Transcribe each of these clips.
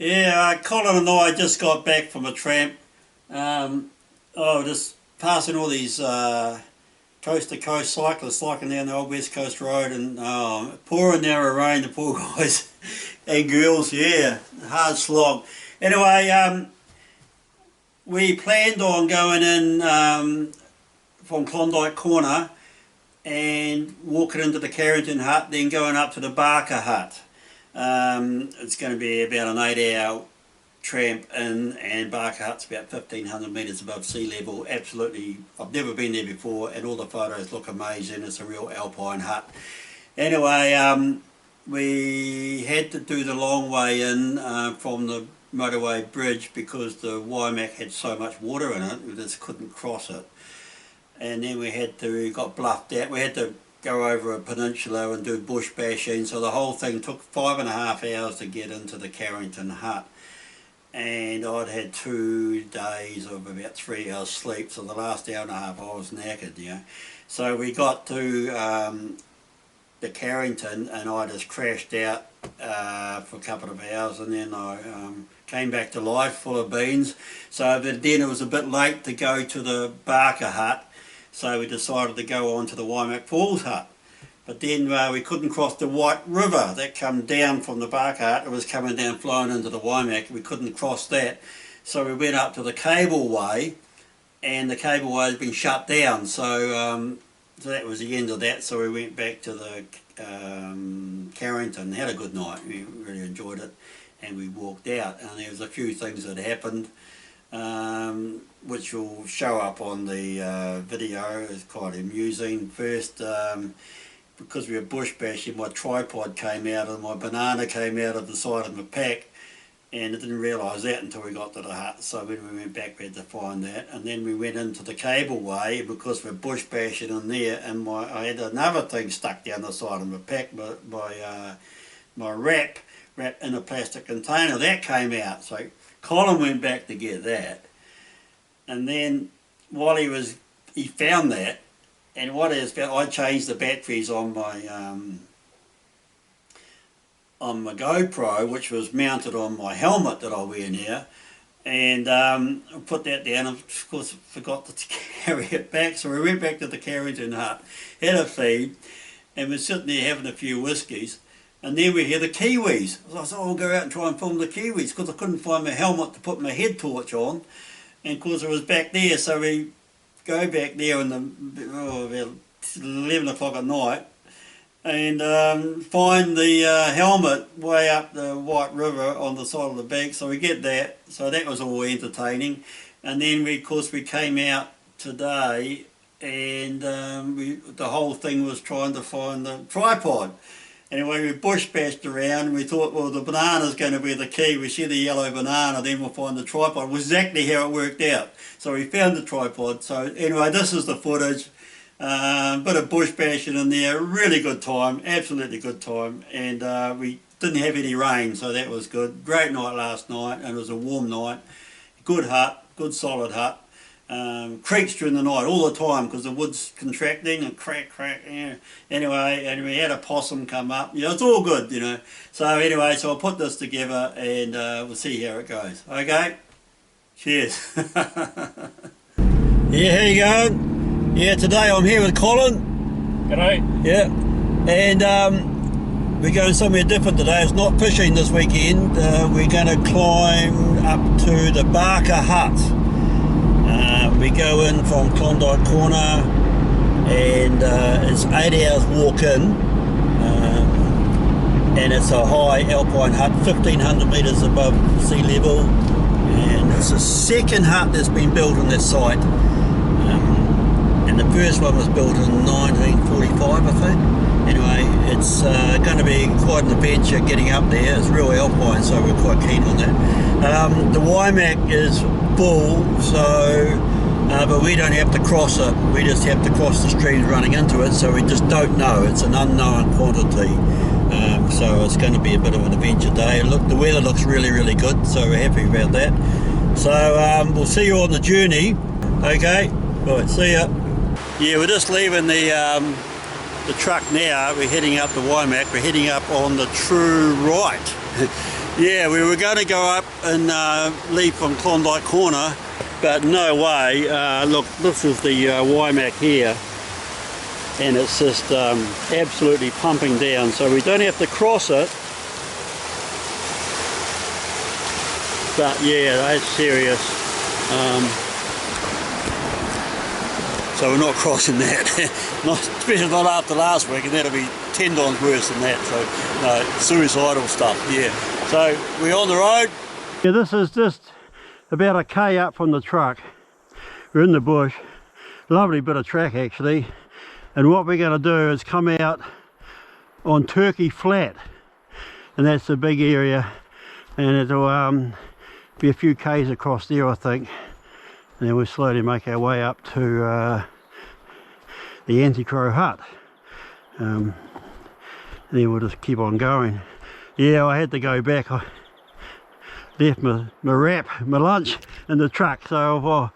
Yeah, Colin and I just got back from a tramp. Just passing all these coast-to-coast cyclists cycling down the old West Coast Road, and pouring narrow rain, the poor guys and girls, yeah, hard slog. Anyway, we planned on going in from Klondike Corner and walking into the Carrington Hut, then going up to the Barker Hut. It's going to be about an 8-hour tramp in, and Barker Hut's about 1,500 metres above sea level. Absolutely, I've never been there before, and all the photos look amazing. It's a real alpine hut. Anyway, we had to do the long way in from the motorway bridge because the Waimak had so much water in it, we just couldn't cross it. And then we got bluffed out. We had to go over a peninsula and do bush bashing, so the whole thing took 5.5 hours to get into the Carrington Hut. And I'd had 2 days of about 3 hours sleep, so the last hour and a half I was knackered, you know. So we got to the Carrington, and I just crashed out for a couple of hours, and then I came back to life full of beans. So then it was a bit late to go to the Barker Hut, so we decided to go on to the Waimak Falls Hut. But then we couldn't cross the White River that come down from the Barker Hut. It was coming down, flowing into the Waimak. We couldn't cross that, so we went up to the cableway, and the cableway had been shut down. So that was the end of that. So we went back to the Carrington, had a good night. We really enjoyed it, and we walked out. And there was a few things that happened, which will show up on the video. It's quite amusing. First, because we were bush bashing, my tripod came out and my banana came out of the side of my pack, and I didn't realise that until we got to the hut. So when we went back we had to find that, and then we went into the cableway because we're bush bashing in there, and I had another thing stuck down the side of my pack, my wrap in a plastic container. That came out, so Colin went back to get that, and then while he found that, and what is, I changed the batteries on my GoPro, which was mounted on my helmet that I wear now, and I put that down, and of course forgot to carry it back. So we went back to the Carrington Hut, had a feed, and we're sitting there having a few whiskies, and then we hear the Kiwis. So I said, I'll go out and try and film the Kiwis, because I couldn't find my helmet to put my head torch on, and of course it was back there. So we go back there in about 11 o'clock at night, and find the helmet way up the White River on the side of the bank. So we get that, so that was all entertaining. And then of course we came out today, and the whole thing was trying to find the tripod. Anyway, we bush bashed around, and we thought, well, the banana's going to be the key. We see the yellow banana, then we'll find the tripod. It was exactly how it worked out. So we found the tripod. So anyway, this is the footage. Bit of bush bashing in there, really good time, absolutely good time. And we didn't have any rain, so that was good. Great night last night, and it was a warm night. Good hut, good solid hut. Creaks during the night all the time because the wood's contracting and crack, yeah. Anyway, and we had a possum come up. You know, it's all good, you know. So anyway, so I'll put this together, and we'll see how it goes. Okay? Cheers. Yeah, how you going? Yeah, today I'm here with Colin. G'day. Yeah. And we're going somewhere different today. It's not fishing this weekend. We're going to climb up to the Barker Hut. We go in from Klondike Corner, and it's 8 hours walk in, and it's a high alpine hut, 1,500 metres above sea level, and it's the second hut that's been built on this site, and the first one was built in 1945, I think. Anyway, it's going to be quite an adventure getting up there. It's real alpine, so we're quite keen on that. The Waimak is full, so but we don't have to cross it. We just have to cross the streams running into it, so we just don't know. It's an unknown quantity. So it's going to be a bit of an adventure day. Look, the weather looks really, really good, so we're happy about that. So we'll see you on the journey. Okay, right, see ya. Yeah, we're just leaving the truck now. We're heading up the Waimak. We're heading up on the true right. Yeah, we were going to go up and leave from Klondike Corner, but no way. Look, this is the Waimak here, and it's just absolutely pumping down, so we don't have to cross it. But yeah, that's serious. So we're not crossing that. Especially not after last week, and that'll be 10 times worse than that. So no, suicidal stuff. Yeah. So we're on the road. Yeah, this is just about a K up from the truck. We're in the bush. Lovely bit of track actually. And what we're going to do is come out on Turkey Flat, and that's the big area, and it'll be a few K's across there, I think, and then we'll slowly make our way up to the Anti-Crow Hut. Then we'll just keep on going. Yeah, I had to go back. I left my lunch in the truck, so I've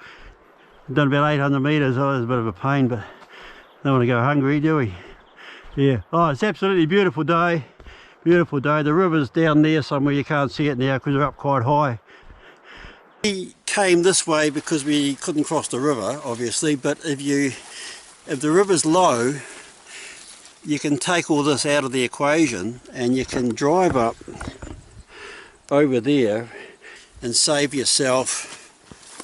done about 800 metres. Oh, it was a bit of a pain, but don't want to go hungry, do we? Yeah. Oh, it's absolutely beautiful day. Beautiful day. The river's down there somewhere. You can't see it now because we're up quite high. We came this way because we couldn't cross the river, obviously, but if the river's low, you can take all this out of the equation and you can drive up over there and save yourself,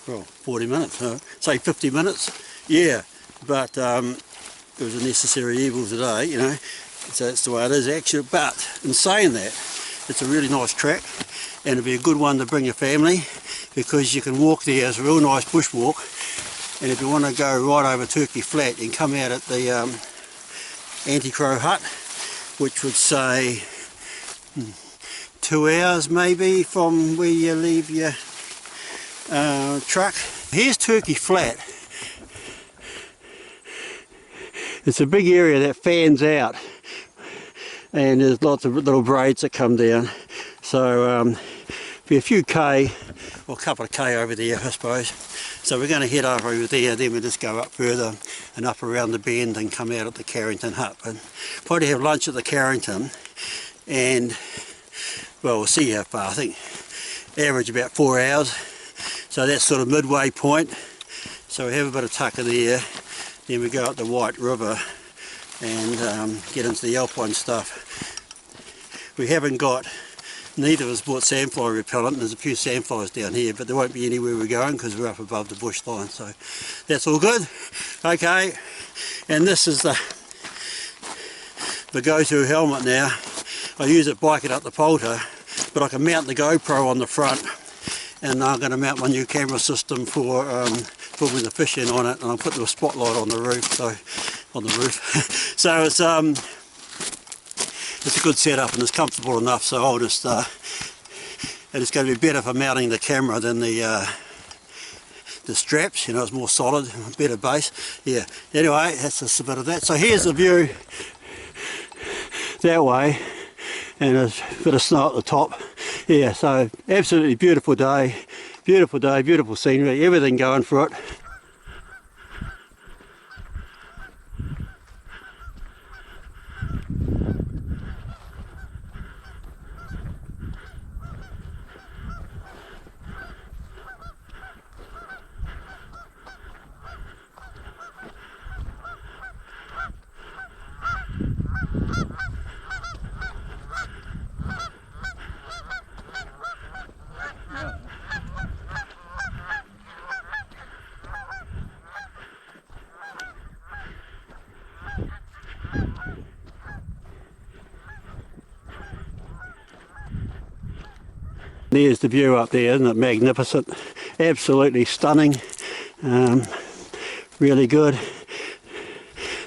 well, 40 minutes, say 50 minutes. Yeah, but it was a necessary evil today, you know, so that's the way it is actually. But in saying that, it's a really nice track, and it'll be a good one to bring your family, because you can walk there. It's a real nice bushwalk, and if you want to go right over Turkey Flat, you can come out at the Anti-Crow Hut, which would say 2 hours maybe from where you leave your truck. Here's Turkey Flat. It's a big area that fans out, and there's lots of little braids that come down, so be a few K or a couple of K over there, I suppose. So we're going to head over there, then we'll just go up further and up around the bend and come out at the Carrington Hut. But probably have lunch at the Carrington, and well, we'll see how far. I think average about 4 hours, so that's sort of midway point. So we have a bit of tucker there, then we go up the White River and get into the alpine stuff. We haven't got, neither of us bought sandfly repellent. There's a few sandflies down here, but there won't be anywhere we're going because we're up above the bush line, so that's all good. Okay, and this is the go-to helmet now. I use it biking up the Polter, but I can mount the GoPro on the front, and I'm going to mount my new camera system for filming the fish in on it, and I'll put the spotlight on the roof, so so it's a good setup and it's comfortable enough, so I'll just and it's going to be better for mounting the camera than the straps, you know, it's more solid, better base. Yeah, anyway, that's just a bit of that. So here's the view that way, and there's a bit of snow at the top. Yeah, so absolutely beautiful day, beautiful scenery, everything going for it. There's the view up there, isn't it magnificent? Absolutely stunning, really good.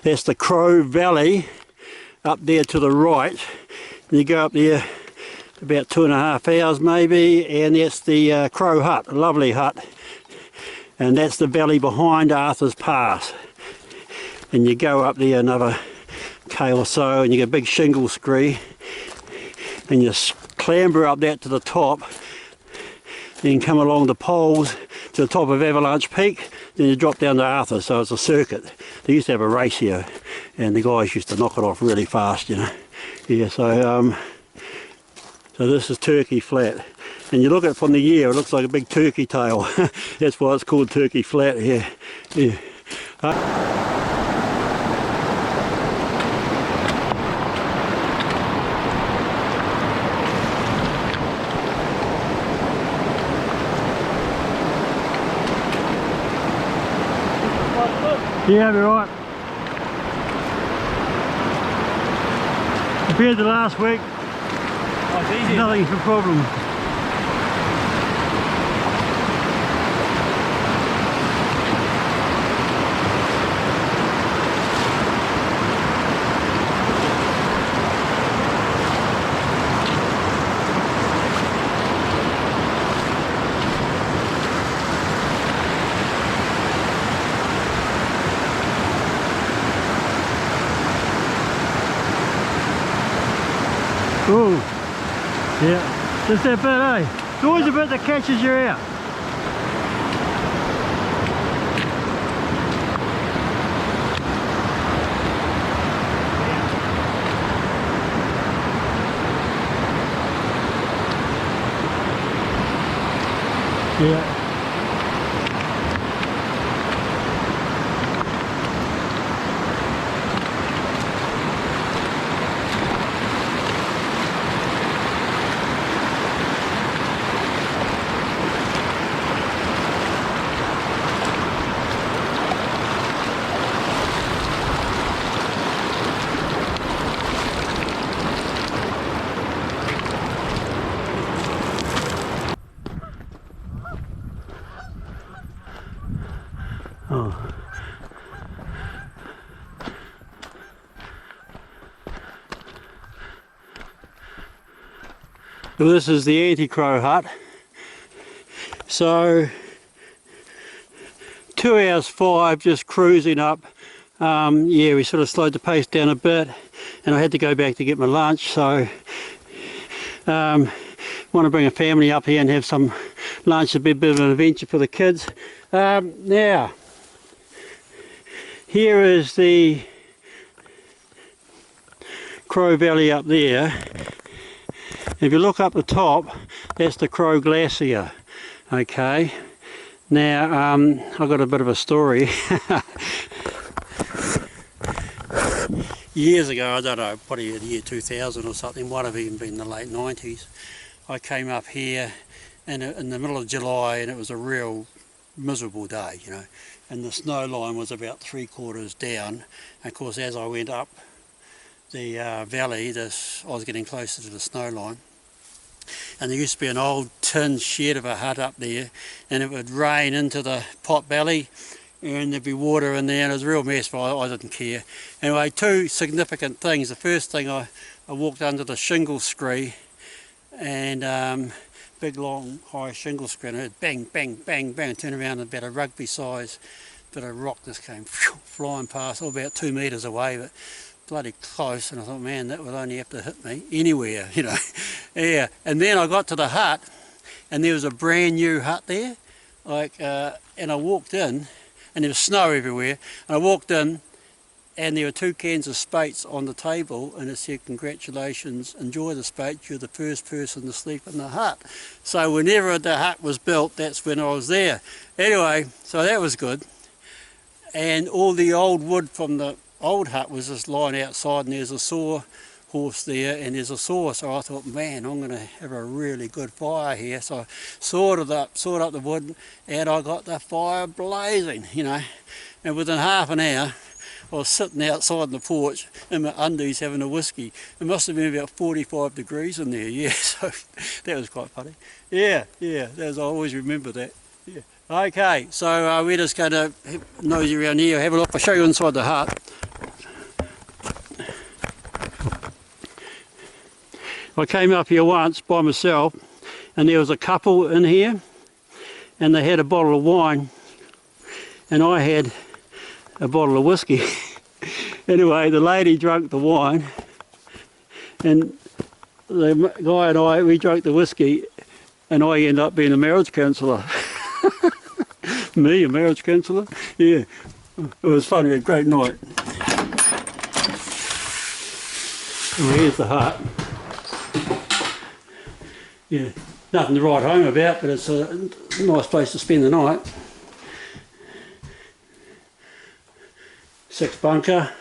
That's the Crow Valley up there to the right. You go up there about 2.5 hours maybe, and that's the Crow Hut, a lovely hut. And that's the valley behind Arthur's Pass. And you go up there another K or so, and you get a big shingle scree, and you clamber up that to the top, then come along the poles to the top of Avalanche Peak, then you drop down to Arthur. So it's a circuit. They used to have a race here, and the guys used to knock it off really fast, you know. Yeah, so So this is Turkey Flat. And you look at it from the air, it looks like a big turkey tail. That's why it's called Turkey Flat here. Yeah. Yeah, we're right. Compared to last week, nothing's a problem. Ooh, yeah, just that bit, eh? It's always a bit that catches you out. Yeah. Oh. Well, this is the anti-crow hut. So 2 hours 5 just cruising up. Yeah, we sort of slowed the pace down a bit and I had to go back to get my lunch, so want to bring a family up here and have some lunch. It'll be a bit of an adventure for the kids. Now here is the Crow Valley up there. If you look up the top, that's the Crow Glacier. Okay, now I've got a bit of a story. Years ago, I don't know, probably the year 2000 or something, might have even been the late 90s, I came up here in the middle of July and it was a real miserable day, you know, and the snow line was about 3/4 down. And of course, as I went up the valley, I was getting closer to the snow line. And there used to be an old tin shed of a hut up there, and it would rain into the pot belly and there'd be water in there, and it was a real mess, but I didn't care. Anyway, two significant things. The first thing, I walked under the shingle scree, and big long high shingle scree, and it bang bang bang bang, turned around, and about a rugby size bit of rock just came flying past, about 2 metres away, but bloody close. And I thought, man, that would only have to hit me anywhere, you know. Yeah. And then I got to the hut and there was a brand new hut there, like and I walked in and there was snow everywhere, and I walked in and there were 2 cans of Spates on the table, and it said, congratulations, enjoy the Spates, you're the first person to sleep in the hut. So whenever the hut was built, that's when I was there. Anyway, so that was good. And all the old wood from the old hut was just lying outside, and there's a sawhorse there and there's a saw. So I thought, man, I'm going to have a really good fire here. So I sawed up the wood, and I got the fire blazing, you know. And within half an hour, I was sitting outside on the porch in my undies having a whiskey. It must have been about 45 degrees in there, yeah. So that was quite funny. Yeah, I always remember that. Yeah. Okay, so we're just going to nosy around here, have a look. I'll show you inside the hut. I came up here once by myself, and there was a couple in here, and they had a bottle of wine, and I had a bottle of whiskey. Anyway, the lady drank the wine, and the guy and I, we drank the whiskey, and I ended up being a marriage counsellor. Me, a marriage counsellor? Yeah, it was fun. We had a great night. Well, here's the hut. Yeah, nothing to write home about, but it's a nice place to spend the night. 6 bunker.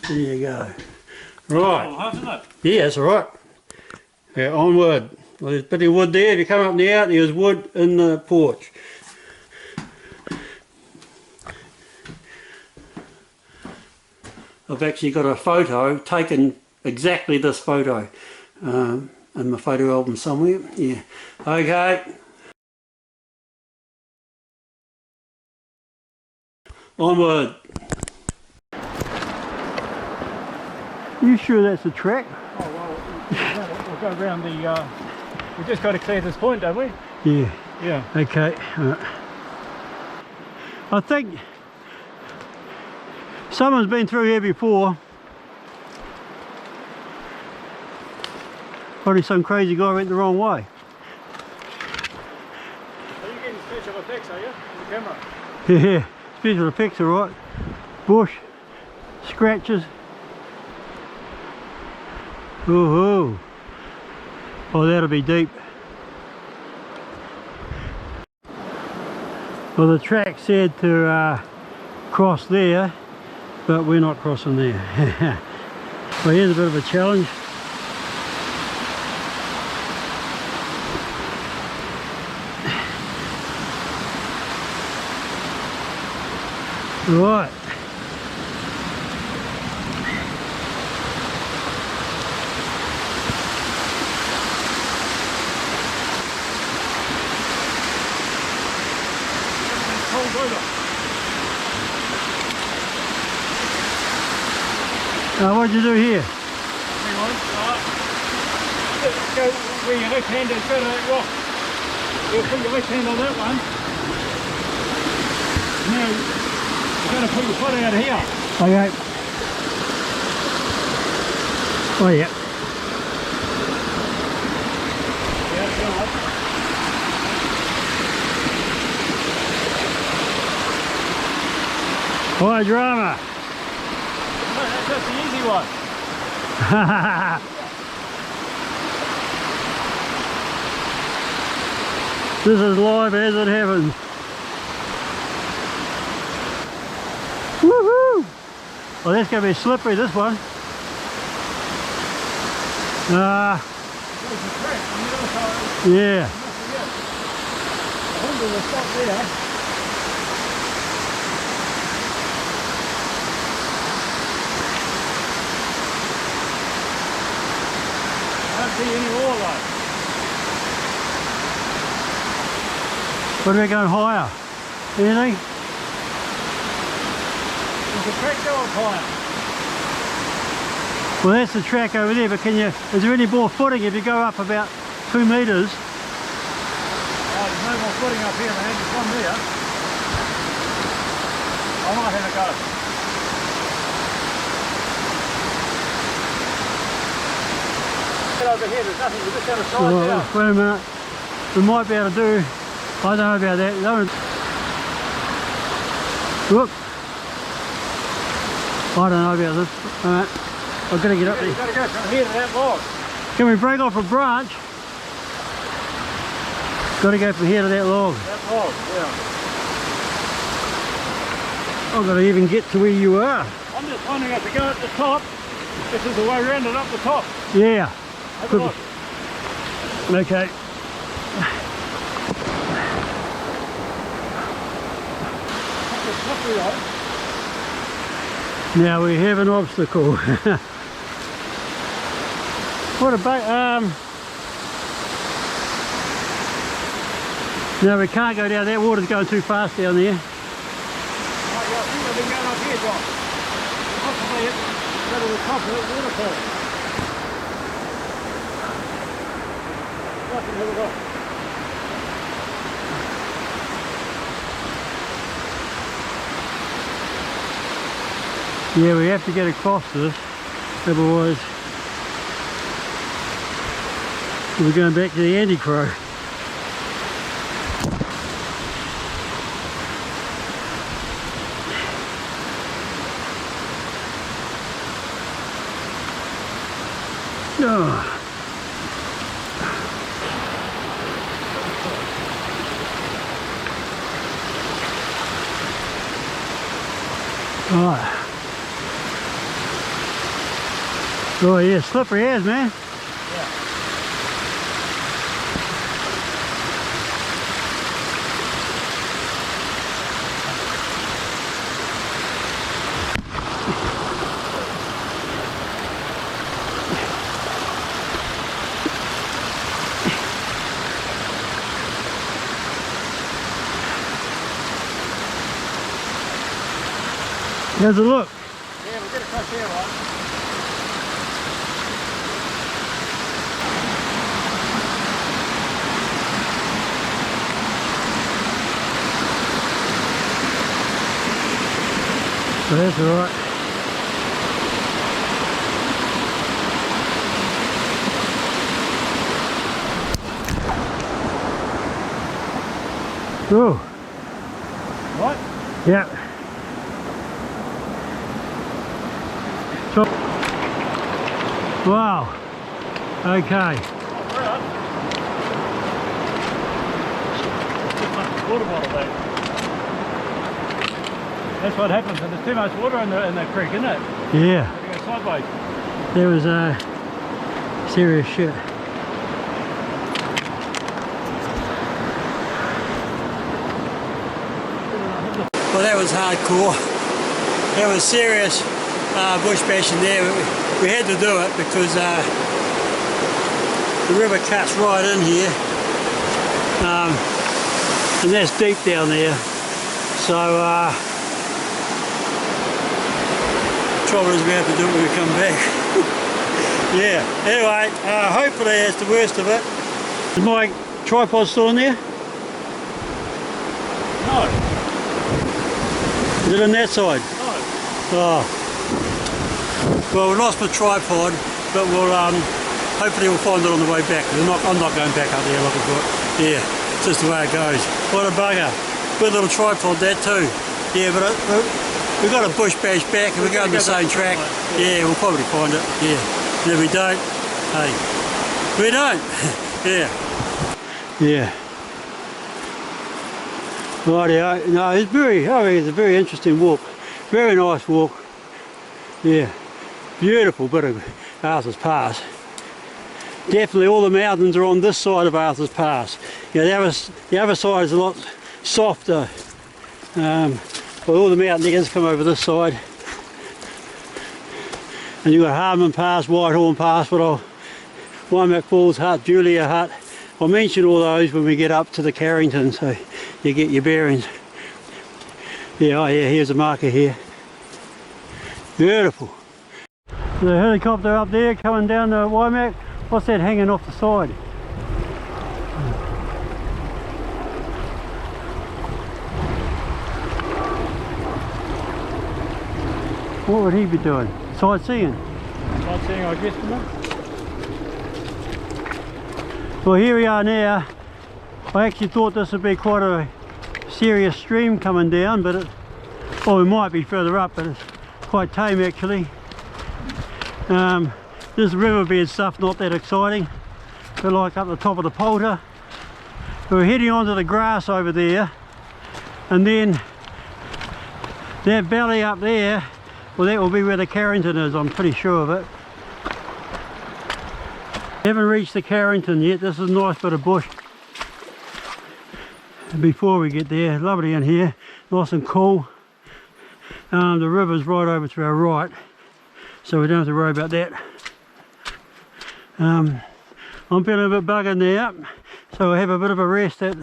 There you go. Right. Oh, hasn't it? Yeah, that's alright. Yeah, onward. Well, there's a bit of wood there. If you come up and out, there's wood in the porch. I've actually got a photo taken, exactly this photo, in my photo album somewhere. Yeah. Okay. Onward. You sure that's a track? Oh well, we'll go around the. We just got to clear this point, don't we? Yeah. Yeah. Okay. I think someone's been through here before. Probably some crazy guy went the wrong way. Are you getting special effects, are you? On the camera? Yeah, special effects, alright. Bush, scratches. Ooh. Oh, that'll be deep. Well, the track said to cross there, but we're not crossing there. Well, here's a bit of a challenge. Right. What'd you do here? Hang on. Go where your left hand is, go to that rock. You'll put your left hand on that one. Now, you're going to put your foot out here. Okay. Oh yeah. Yeah, go on. Why drama? That's the easy one. This is live as it happens. Woohoo! Well, that's going to be slippery, this one. Yeah. Under the stop there. I don't see any more though. What are we going higher? Anything? There's a track going higher. Well, that's the track over there, but is there any more footing if you go up about 2 metres? Oh, there's no more footing up here, man. There's one there. I might have a go. Get over here, there's nothing, we're just going to slide down. Wait a minute. We might be able to do, I don't know about that. Whoop. I don't know about this. Alright, I've got to get up there. You've got to go from here to that log. Can we break off a branch? Got to go from here to that log. That log, yeah. I've got to even get to where you are. I'm just wondering if we go at the top, this is the way around it up the top. Yeah. Have a look. Okay. Now we have an obstacle. What about no, we can't go down there. Water's going too fast down there. Oh, yeah, I think I've been going up here, John. Possibly go to the top of that waterfall. Nothing, have a look. Yeah, we have to get across this, otherwise we're going back to the Anti-Crow. Oh. Right. Oh yeah, slippery as, man. Yeah. How's it look? Yeah, we'll get across here, right? So that's alright. Oh, What? yeah. So, wow. Okay. Water bottle there. That's what happens when there's too much water in the creek, isn't it? Yeah. You go sideways. There was serious shit. Well, that was hardcore. That was serious bush bashing there. We had to do it because the river cuts right in here, and that's deep down there. So trouble is we have to do it when we come back. Yeah. Anyway, hopefully that's the worst of it. Is my tripod still in there? No. Is it on that side? No. Oh. Well, we lost my tripod, but we'll hopefully we'll find it on the way back. I'm not going back up there looking for it. Yeah, it's just the way it goes. What a bugger. Good little tripod that too. Yeah, but we've got a bush bash back and we're going the same track. Yeah, we'll probably find it. Yeah. And if we don't, hey, we don't. Yeah. Yeah. Rightio. No, it's I think it's a very interesting walk. Very nice walk. Yeah. Beautiful bit of Arthur's Pass. Definitely all the mountains are on this side of Arthur's Pass. You know, the other side is a lot softer. But all the mountaineers come over this side. And you've got Harmon Pass, Whitehorn Pass, Wymack Falls Hut, Julia Hut. I'll mention all those when we get up to the Carrington, so you get your bearings. Yeah, oh yeah, here's a marker here. Beautiful. The helicopter up there coming down the Wymack. What's that hanging off the side? What would he be doing? Sightseeing? Sightseeing, I guess, isn't it? Well, here we are now. I actually thought this would be quite a serious stream coming down, but well, it might be further up, but it's quite tame actually. This riverbed stuff not that exciting, but like up the top of the polter. We're heading onto the grass over there, and then that valley up there, well, that will be where the Carrington is, I'm pretty sure of it. Haven't reached the Carrington yet. This is a nice bit of bush. Before we get there, lovely in here, nice and cool. The river's right over to our right, so we don't have to worry about that. I'm feeling a bit buggered now, so I'll have a bit of a rest at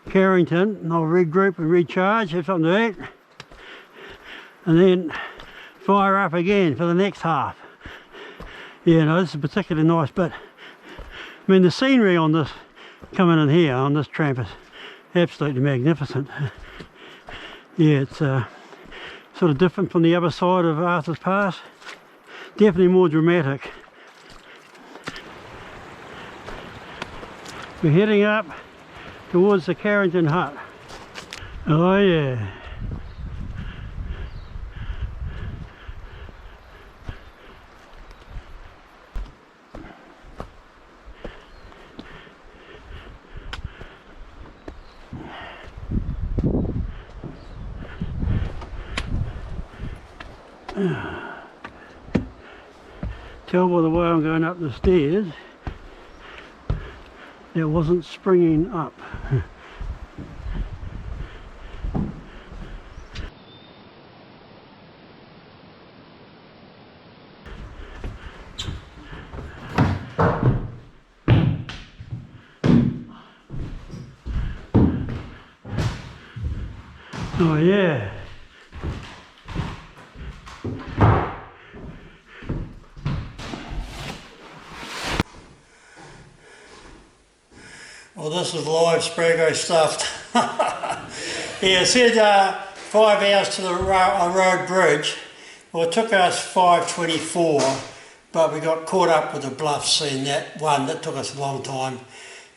Carrington, and I'll regroup and recharge, have something to eat, and then fire up again for the next half. Yeah, no, this is a particularly nice bit. I mean, the scenery on this, coming in here on this tramp is absolutely magnificent. Yeah, it's sort of different from the other side of Arthur's Pass. Definitely more dramatic. We're heading up towards the Carrington Hut. Oh yeah. Tell by the way I'm going up the stairs, it wasn't springing up. Oh yeah. Well, this is live Spraggo stuffed. Yeah, it said 5 hours to the road bridge. Well, it took us 5:24, but we got caught up with the bluffs and that one that took us a long time.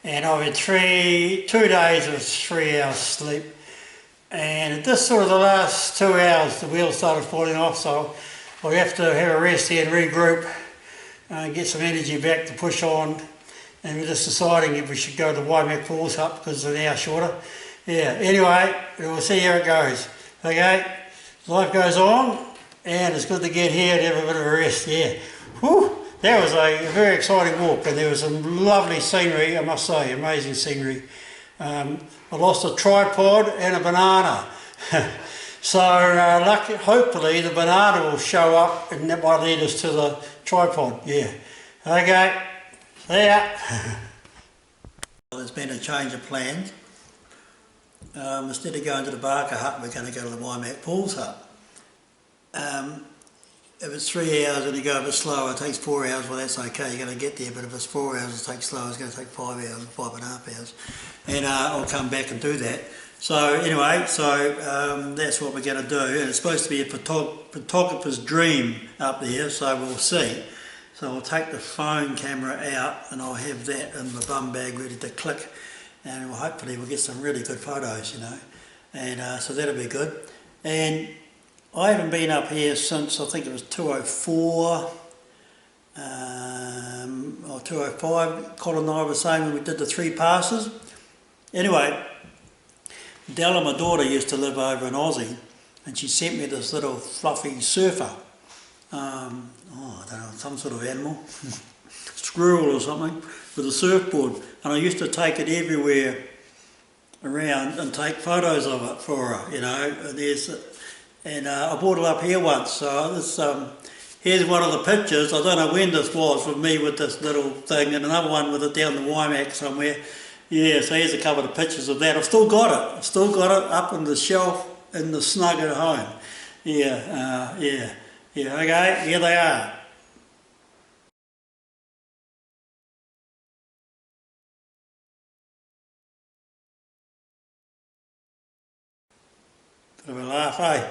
And I've had 2 days of 3 hours sleep. And this sort of the last 2 hours, the wheels started falling off, so we have to have a rest here and regroup and get some energy back to push on. And we're just deciding if we should go to the Waimak Falls Hut because it's an hour shorter. Yeah, anyway, we'll see how it goes. Okay, life goes on, and it's good to get here and have a bit of a rest. Yeah, whew, that was a very exciting walk, and there was some lovely scenery, I must say, amazing scenery. I lost a tripod and a banana. So hopefully the banana will show up and that might lead us to the tripod. Yeah. Okay. See ya. There's been a change of plans. Instead of going to the Barker Hut, we're going to go to the Waimak Falls Hut. If it's 3 hours and you go a bit slower, it takes 4 hours, well that's okay, you're going to get there, but if it's 4 hours it takes slower, it's going to take 5 hours, 5.5 hours. And I'll come back and do that. So anyway, that's what we're going to do, and it's supposed to be a photographer's dream up there, so we'll see. So I'll take the phone camera out and I'll have that in the bum bag ready to click, and hopefully we'll get some really good photos, you know, and so that'll be good. And I haven't been up here since I think it was 204 or 205, Colin and I were saying when we did the 3 passes. Anyway, Della, my daughter, used to live over in Aussie, and she sent me this little fluffy surfer. I don't know, some sort of animal, squirrel or something, with a surfboard. And I used to take it everywhere around and take photos of it for her, you know. And I brought it up here once, so this, here's one of the pictures. I don't know when this was with me with this little thing, and another one with it down the Waimak somewhere. Yeah, so here's a couple of pictures of that. I've still got it. I've still got it up on the shelf in the snug at home. Yeah, yeah, okay, here they are. Bit of a laugh, eh?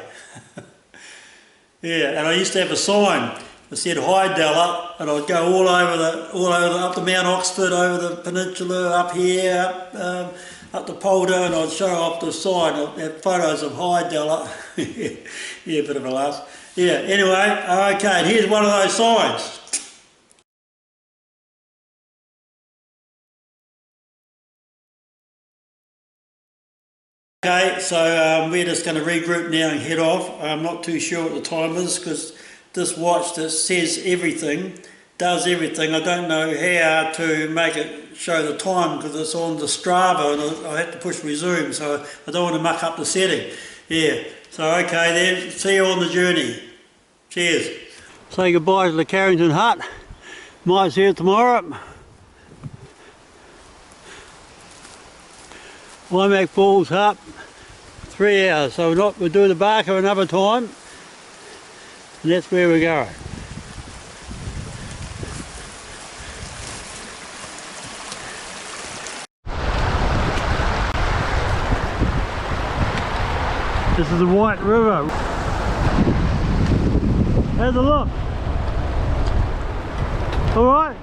Yeah, and I used to have a sign that said "Hi Della," and I'd go all over up to Mount Oxford, over the peninsula, up here, up to Polder, and I'd show off the sign. I'd have photos of "Hi Della." Yeah, bit of a laugh. Yeah, anyway, okay, and here's one of those signs. Okay, so we're just going to regroup now and head off. I'm not too sure what the time is because this watch that says everything, does everything. I don't know how to make it show the time because it's on the Strava and I have to push resume, so I don't want to muck up the setting. Yeah, so okay then, see you on the journey. Cheers. Say goodbye to the Carrington Hut. Might see you tomorrow. Waimak Falls Hut, 3 hours. So we'll do the Barker another time, and that's where we go. This is the White River. Have a look. All right.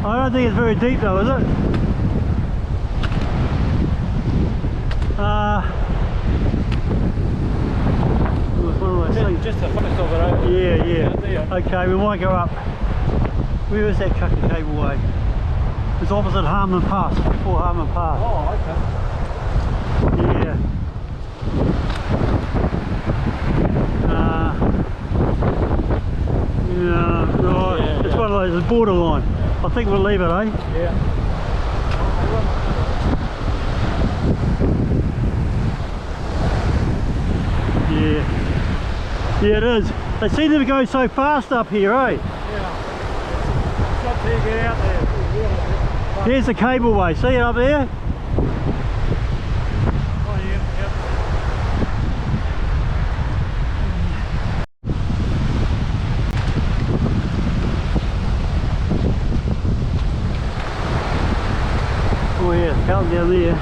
I don't think it's very deep though, is it? It was one of those things. just a focus of it over. Yeah, yeah. Out there. Okay, we might go up. Where is that Cucker cableway? It's opposite Harmon Pass, before Harmon Pass. Oh, okay. Yeah. Yeah, right. Yeah, It's one of those, it's borderline. I think we'll leave it, eh? Yeah. Yeah. Yeah, it is. They seem to go so fast up here, eh? Yeah. It's not till you get out there. Here's the cableway. See it up there? Oh, yeah, yeah. Oh yeah, Carrington down there. Yeah.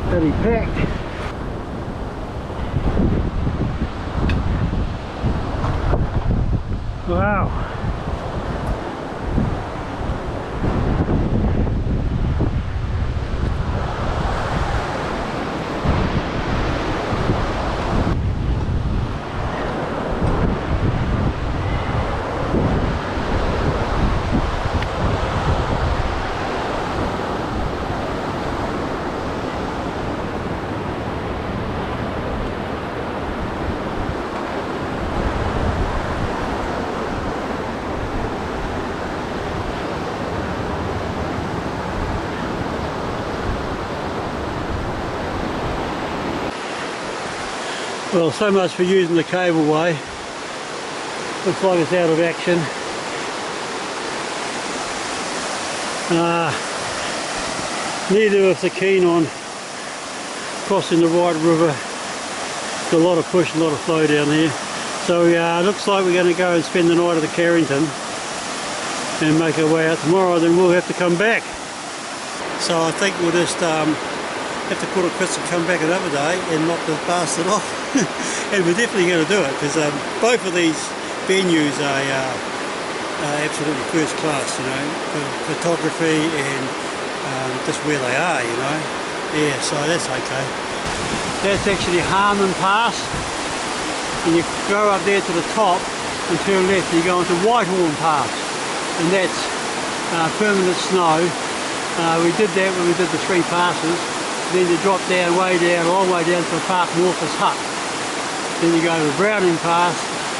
Pretty packed. Wow. Well, so much for using the cableway. Looks like it's out of action. Neither of us are keen on crossing the White River. There's a lot of push, a lot of flow down here. So looks like we're going to go and spend the night at the Carrington and make our way out tomorrow, then we'll have to come back. So I think we'll just have to call it quits and come back another day and knock the bastard off. And we're definitely going to do it because both of these venues are absolutely first class, you know, for photography and just where they are, you know. Yeah, so that's okay. That's actually Harmon Pass, and you go up there to the top and turn left and you go into Whitehorn Pass, and that's permanent snow. We did that when we did the 3 passes. Then you drop down, a long way down to the park north is Hut. Then you go to the Browning Pass,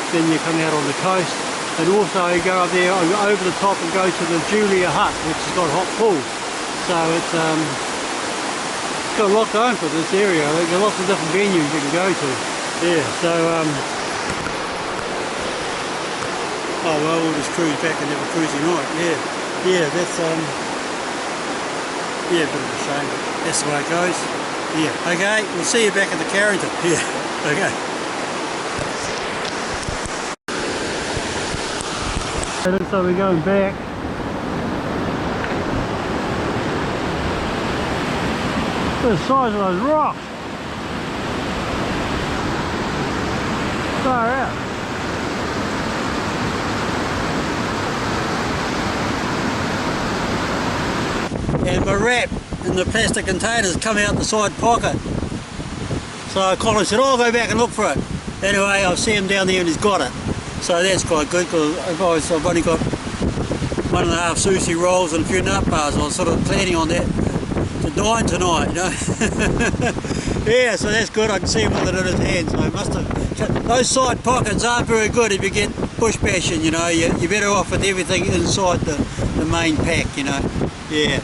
then you come out on the coast, and also you go up there over the top and go to the Julia Hut, which has got hot pools. So it's got a lot going for this area. There's lots of different venues you can go to. Yeah, so oh well, we'll just cruise back and have a cruisy night. Yeah, that's yeah, a bit of a shame, but that's the way it goes. Yeah, okay, we'll see you back at the Carrington. Yeah, okay. So we're going back. Look at the size of those rocks. Far out. And my wrap in the plastic containers come out the side pocket. So Colin said, oh, I'll go back and look for it. Anyway, I see him down there and he's got it. So that's quite good, because I've only got 1.5 sushi rolls and a few nut bars. I was sort of planning on that to dine tonight, you know. Yeah, so that's good. I can see him with it in his hand. So I must have. Those side pockets aren't very good if you get bush bashing, you know. You're better off with everything inside the main pack, you know. Yeah.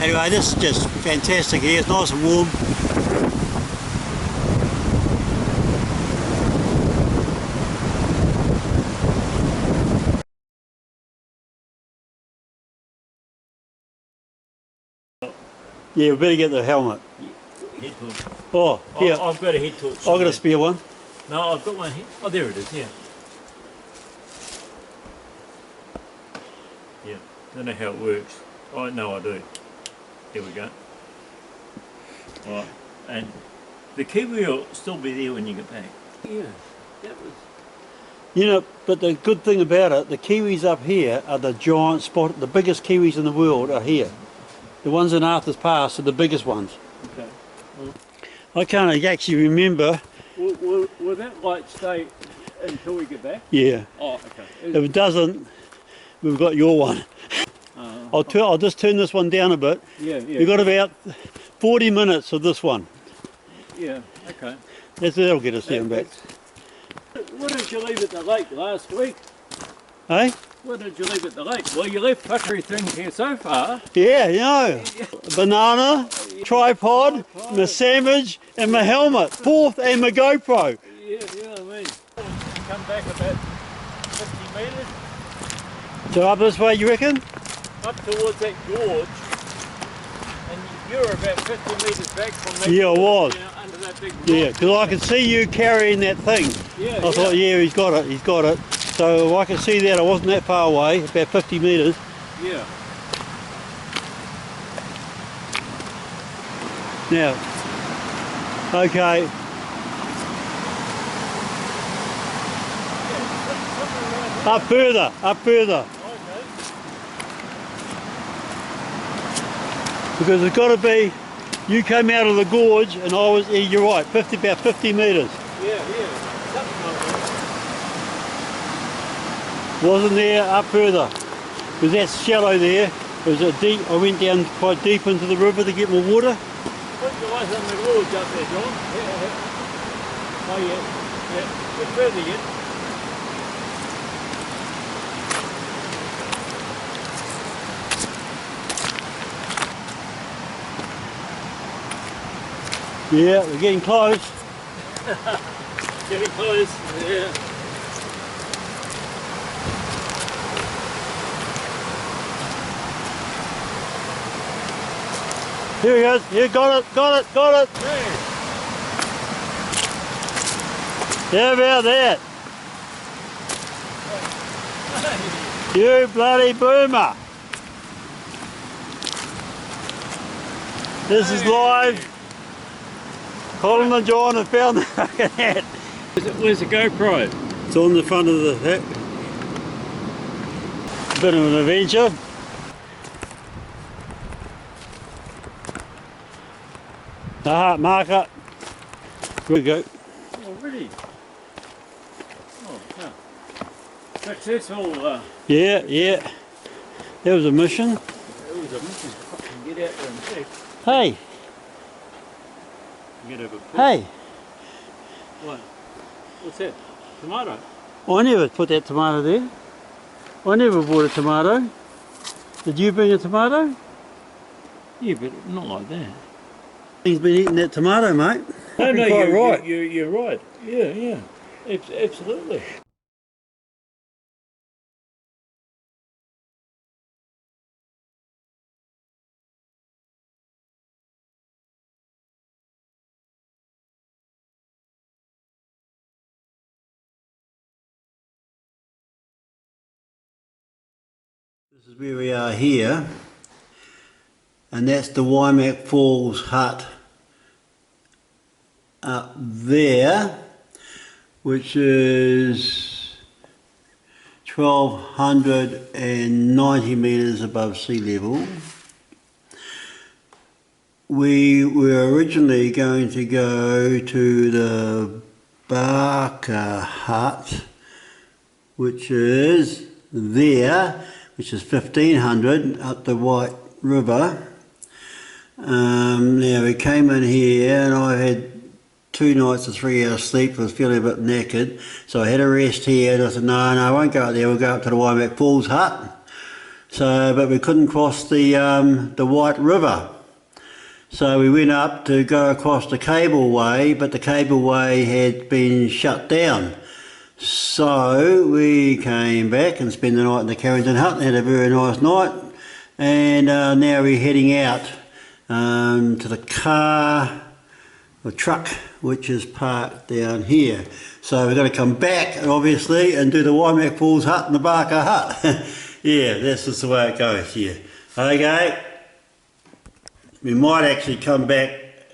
Anyway, this is just fantastic here. It's nice and warm. Yeah, we better get the helmet. Head torch. Oh, here. I've got a head torch. I've got a spare one. No, I've got one here. Oh, there it is, yeah. Yeah, don't know how it works. Oh, no, I do. Here we go. Right, and the kiwi will still be there when you get back. Yeah, that was... You know, but the good thing about it, the kiwis up here are the giant spot. The biggest kiwis in the world are here. The ones in Arthur's Pass are the biggest ones. Okay. Well, I can't actually remember. will that light stay until we get back? Yeah. Oh, okay. If it doesn't, we've got your one. I'll just turn this one down a bit. Yeah, yeah. We've got about 40 minutes of this one. Yeah, okay. That'll get us down back. What did you leave at the lake last week? Hey? What did you leave at the lake? Well, you left fuckery things here so far. Yeah, you know. Banana, tripod, my sandwich, and my helmet. Fourth, and my GoPro. Yeah, I mean. Come back about 50 metres. So up this way, you reckon? Up towards that gorge. And you're about 50 metres back from that. Yeah, I was. You know, under that big rock. Yeah, because I could see you carrying that thing. Yeah, I thought, yeah, he's got it. So I could see that I wasn't that far away, about 50 metres. Yeah. Now, okay, up further. Okay. Because it's got to be, you came out of the gorge and I was, yeah, you're right, about 50 metres. Yeah. Something like that. Wasn't there up further, because that's shallow there. It was a deep. I went down quite deep into the river to get more water. Put your eyes on the gorge up there, John. Yeah. Oh yeah. Bit further yet. Yeah, we're getting close. Getting close. Yeah. Here he goes. Yeah, got it. Hey. How about that? You bloody boomer. This is live. Colin and John have found the fucking hat. Where's the GoPro? It's on the front of the hat. Bit of an adventure. The heart marker. Here we go. Already? Oh, yeah. Successful. Yeah. That was a mission. It was a mission. Get out there and check. Hey. Get over. Hey. What? What's that? Tomato? I never put that tomato there. I never bought a tomato. Did you bring a tomato? Yeah, but not like that. He's been eating that tomato, mate. No, Quite right. You're right. Yeah. Absolutely. This is where we are here, and that's the Waimak Falls hut up there. which is 1290 metres above sea level. We were originally going to go to the Spraggo Hut, which is there, which is 1500 up the White River. Now we came in here and I had 2 nights of 3 hours sleep. I was feeling a bit knackered, so I had a rest here and I said no, I won't go up there, we'll go up to the Waimak Falls Hut. So, but we couldn't cross the White River. So we went up to go across the cableway, but the cableway had been shut down. So we came back and spent the night in the Carrington Hut and had a very nice night. And now we're heading out to the truck, which is parked down here. So we're going to come back, obviously, and do the Waimak Falls Hut and the Spraggo Hut. Yeah, that's just the way it goes here. Okay. We might actually come back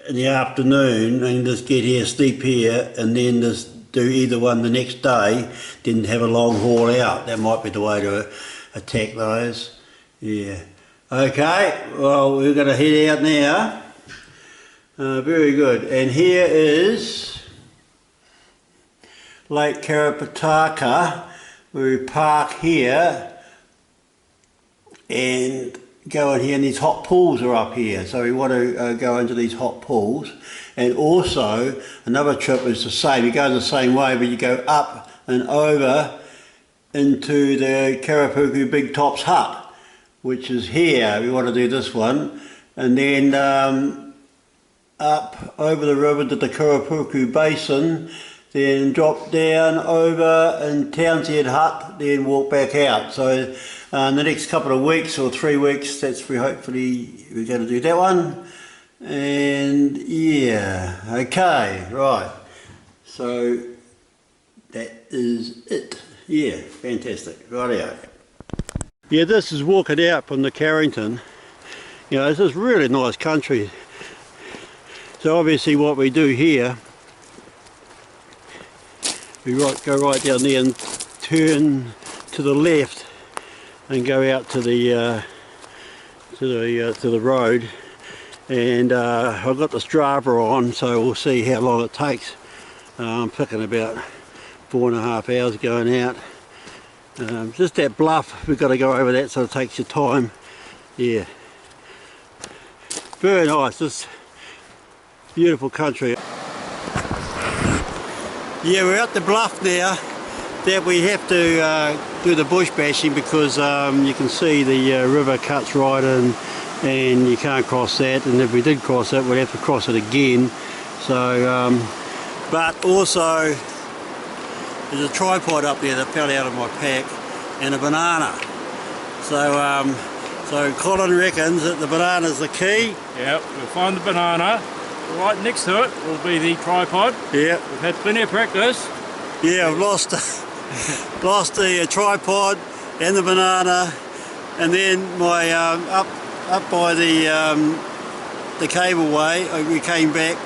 in the afternoon and just get here, sleep here, and then just do either one the next day, then have a long haul out. That might be the way to attack those. Yeah. Okay, well, we're going to head out now. Very good. And here is Lake Karapataka, where we park here and go in here, and these hot pools are up here, so we want to go into these hot pools. And also another trip is the same, you go the same way, but you go up and over into the Karapuku Big Tops Hut, which is here. We want to do this one, and then up over the river to the Karapuku Basin, then drop down over in Townsend Hut, then walk back out. So in the next couple of weeks or 3 weeks, that's hopefully we're going to do that one. And yeah, okay, right. So that is it. Yeah, fantastic. Rightio. Yeah, this is walking out from the Carrington. You know, this is really nice country. So obviously what we do here, we go right down there and turn to the left and go out to the road. And I've got the Strava on, so we'll see how long it takes. I'm picking about 4.5 hours going out. Just that bluff, we've got to go over that, so it takes your time. Yeah, very nice. This beautiful country. Yeah, we're at the bluff now that we have to do the bush bashing because you can see the river cuts right in and you can't cross that, and if we did cross it we'd have to cross it again. So but also there's a tripod up there that fell out of my pack and a banana. So Colin reckons that the banana's the key. Yeah, we'll find the banana. Right next to it will be the tripod. Yeah. We've had plenty of practice. Yeah, I've lost the tripod and the banana, and then my up by the cableway, we came back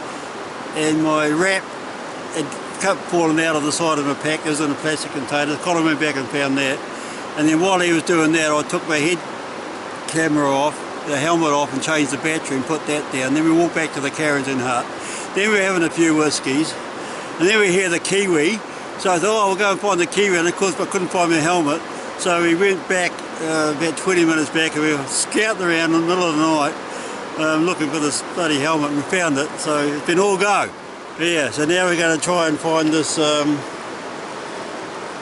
and my wrap had fallen out of the side of my pack. It was in a plastic container. Colin went back and found that, and then while he was doing that I took my head camera off, the helmet off, and changed the battery and put that down. Then we walked back to the Carrington Hut. Then we were having a few whiskies, and then we hear the kiwi. So I thought, oh, we'll go and find the kiwi, and of course I couldn't find my helmet. So we went back about 20 minutes back, and we were scouting around in the middle of the night looking for this bloody helmet, and we found it. So it's been all go. Yeah, so now we're going to try and find this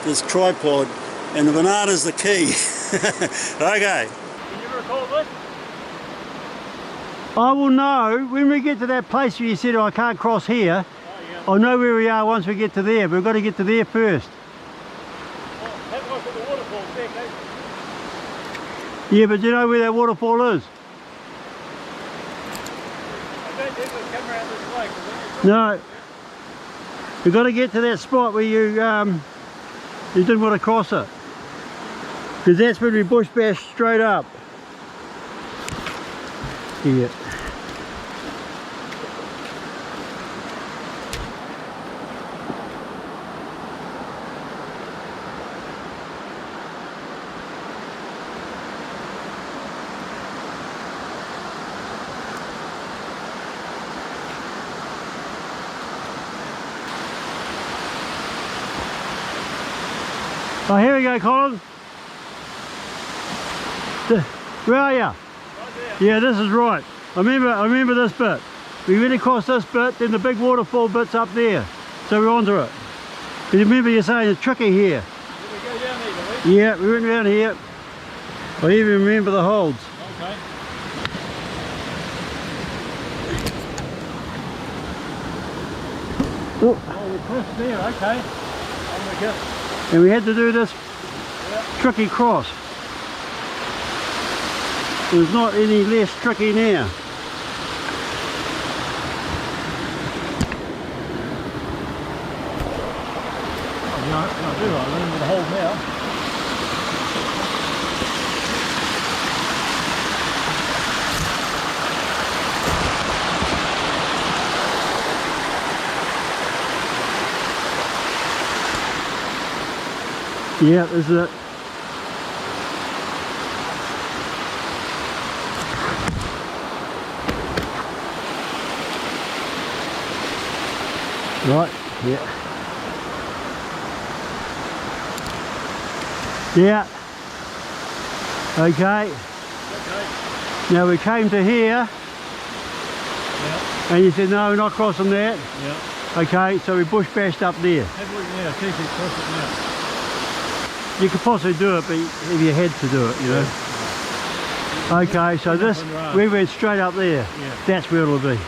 this tripod, and the banana's the key. Okay. Can you recall this? I will know when we get to that place where you said, oh, I can't cross here. I'll know where we are once we get to there, but we've got to get to there first. Oh, have a look at the waterfall back, eh? Yeah, but do you know where that waterfall is? I don't think we'll come around this way. No. We've got to get to that spot where you didn't want to cross it. Because that's when we bush bash straight up. Yeah. Oh, here we go, Colin. Where are you? Right there. Yeah, this is right. I remember this bit. We went across this bit, then the big waterfall bit's up there. So we're onto it. But remember you're saying it's tricky here. Did we go down here, did we? Yeah, we went round here. I even remember the holds. Okay. Oh. Oh, we're crossed there, okay. I'm with you. And we had to do this tricky cross. There's not any less tricky now. I do, I'm in the hole now. Yeah, this is it. Right, yeah. Yeah. Okay. Now we came to here. Yeah. And you said, no, we're not crossing that. Yeah. Okay, so we bush bashed up there. Have we, yeah, see if we cross it now. You could possibly do it, but if you had to do it, you know. Okay, so this, we went straight up there. Yeah. That's where it'll be.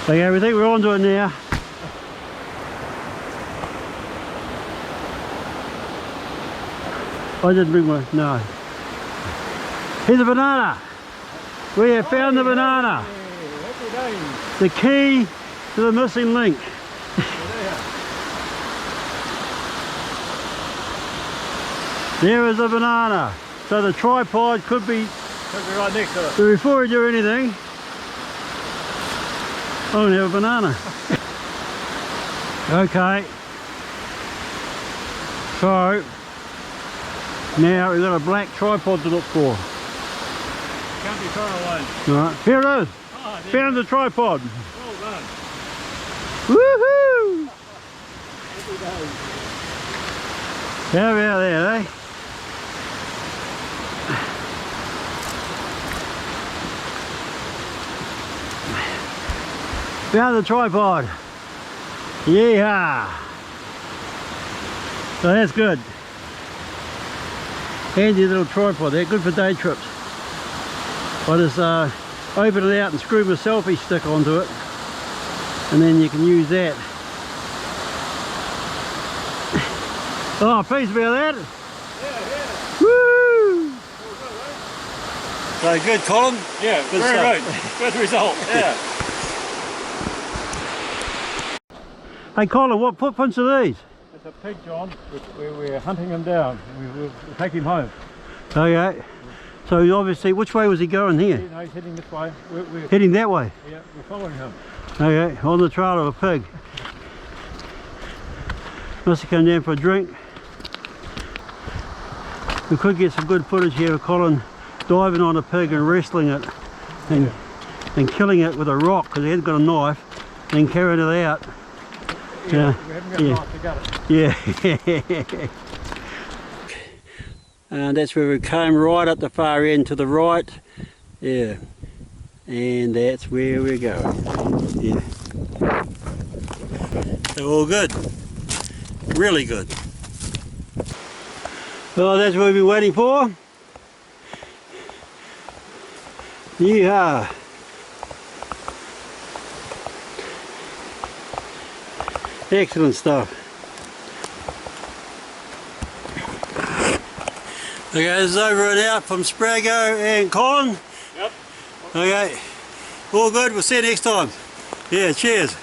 Okay, we think we're onto it now. I didn't bring my, no. Here's a banana. We have found the banana. The key to the missing link. There is a banana. So the tripod could be right next to it. So before we do anything, I want to have a banana. Okay. So now we've got a black tripod to look for. Can't be far away. Right, here it is. Oh, Found the tripod. well done. Woohoo! How about that, eh? Found the tripod. Yeehaw! So that's good. Handy little tripod there, good for day trips. I just open it out and screw my selfie stick onto it, and then you can use that. Oh, pleased about that? Yeah. Woo! So good, Colin? Yeah, Good very stuff. good. Good result. Yeah. Hey Colin, what footprints are these? It's a pig, John. We're hunting him down. We'll take him home. Okay. So obviously, which way was he going here? No, he's heading this way. We're Heading that way? yeah, we're following him. Okay, on the trail of a pig. Must have come down for a drink. We could get some good footage here of Colin diving on a pig and wrestling it and killing it with a rock because he hadn't got a knife, and carrying it out. Yeah, we haven't got a knife to gut it. Yeah. And that's where we came, right at the far end to the right. Yeah. And that's where we're going. Yeah. So all good. Really good. Well, that's what we've been waiting for. Yeehaw. Excellent stuff. Okay, this is over and out from Spraggo and Colin. Yep. Okay, all good. We'll see you next time. Yeah, cheers.